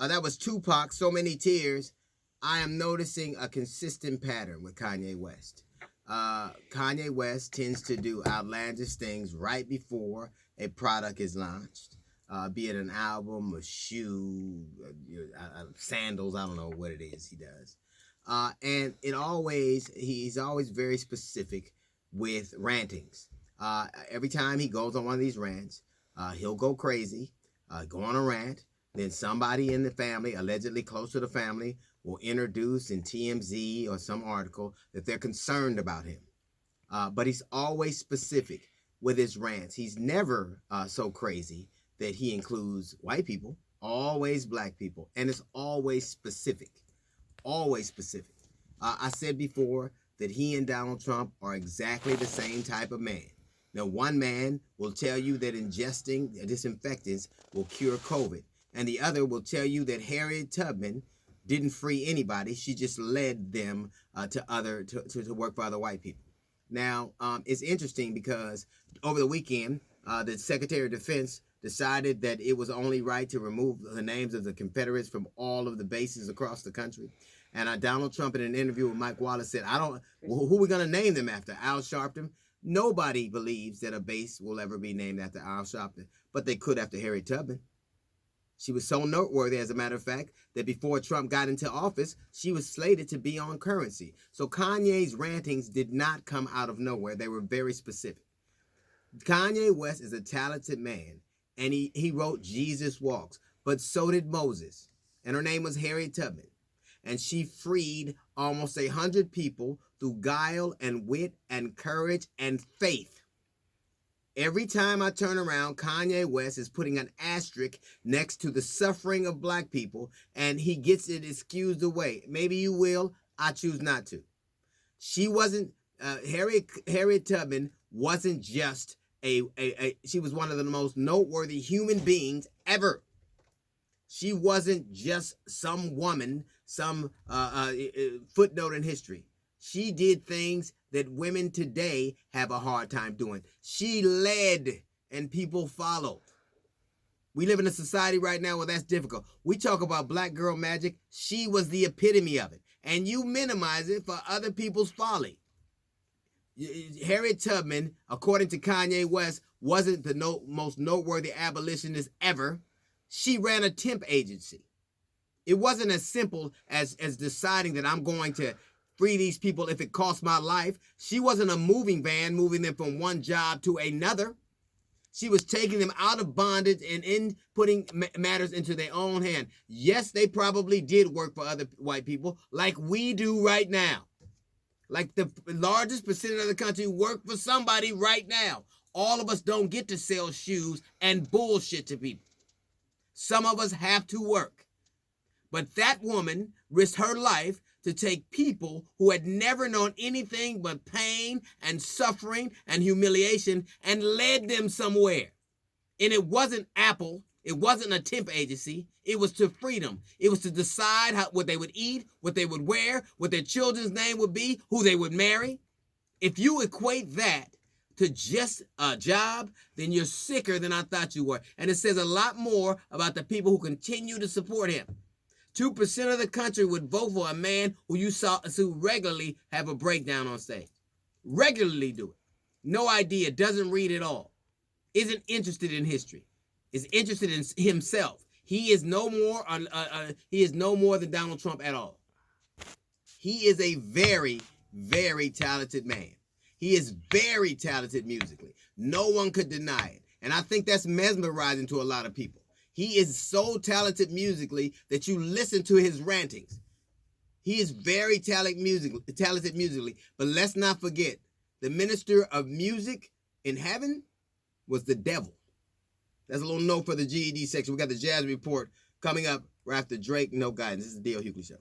That was Tupac, So Many Tears. I am noticing a consistent pattern with Kanye West. Kanye West tends to do outlandish things right before a product is launched, be it an album, a shoe, sandals. I don't know what it is he does, and he's always very specific with rantings. Every time he goes on one of these rants, he'll go crazy, go on a rant. Then somebody in the family, allegedly close to the family, will introduce in TMZ or some article that they're concerned about him. But he's always specific with his rants. He's never so crazy that he includes white people, always black people, and it's always specific. Always specific. I said before that he and Donald Trump are exactly the same type of man. Now, one man will tell you that ingesting disinfectants will cure COVID, and the other will tell you that Harriet Tubman didn't free anybody. She just led them to work for other white people. Now, it's interesting because over the weekend, the Secretary of Defense decided that it was only right to remove the names of the Confederates from all of the bases across the country. And Donald Trump, in an interview with Mike Wallace, said, who are we going to name them after? Al Sharpton? Nobody believes that a base will ever be named after Al Sharpton, but they could after Harriet Tubman. She was so noteworthy, as a matter of fact, that before Trump got into office, she was slated to be on currency. So Kanye's rantings did not come out of nowhere. They were very specific. Kanye West is a talented man, and he wrote Jesus Walks, but so did Moses, and her name was Harriet Tubman. And she freed almost 100 people through guile and wit and courage and faith. Every time I turn around, Kanye West is putting an asterisk next to the suffering of black people, and he gets it excused away. Maybe you will. I choose not to. She wasn't, Harriet Tubman wasn't just she was one of the most noteworthy human beings ever. She wasn't just some woman, some footnote in history. She did things that women today have a hard time doing. She led and people followed. We live in a society right now where that's difficult. We talk about black girl magic. She was the epitome of it. And you minimize it for other people's folly. Harriet Tubman, according to Kanye West, wasn't the most noteworthy abolitionist ever. She ran a temp agency. It wasn't as simple as deciding that I'm going to free these people if it costs my life. She wasn't a moving van moving them from one job to another. She was taking them out of bondage and putting matters into their own hand. Yes, they probably did work for other white people like we do right now. Like the largest percentage of the country work for somebody right now. All of us don't get to sell shoes and bullshit to people. Some of us have to work. But that woman risked her life to take people who had never known anything but pain and suffering and humiliation and led them somewhere. And it wasn't Apple. It wasn't a temp agency. It was to freedom. It was to decide what they would eat, what they would wear, what their children's name would be, who they would marry. If you equate that to just a job, then you're sicker than I thought you were. And it says a lot more about the people who continue to support him. 2% of the country would vote for a man who regularly have a breakdown on stage. Regularly do it. No idea, doesn't read at all. Isn't interested in history. Is interested in himself. He is no more than Donald Trump at all. He is a very, very talented man. He is very talented musically. No one could deny it. And I think that's mesmerizing to a lot of people. He is so talented musically that you listen to his rantings. He is very talented musically. But let's not forget, the minister of music in heaven was the devil. That's a little note for the GED section. We got the Jazz Report coming up right after Drake. No Guidance. This is the D.L. Hughley Show.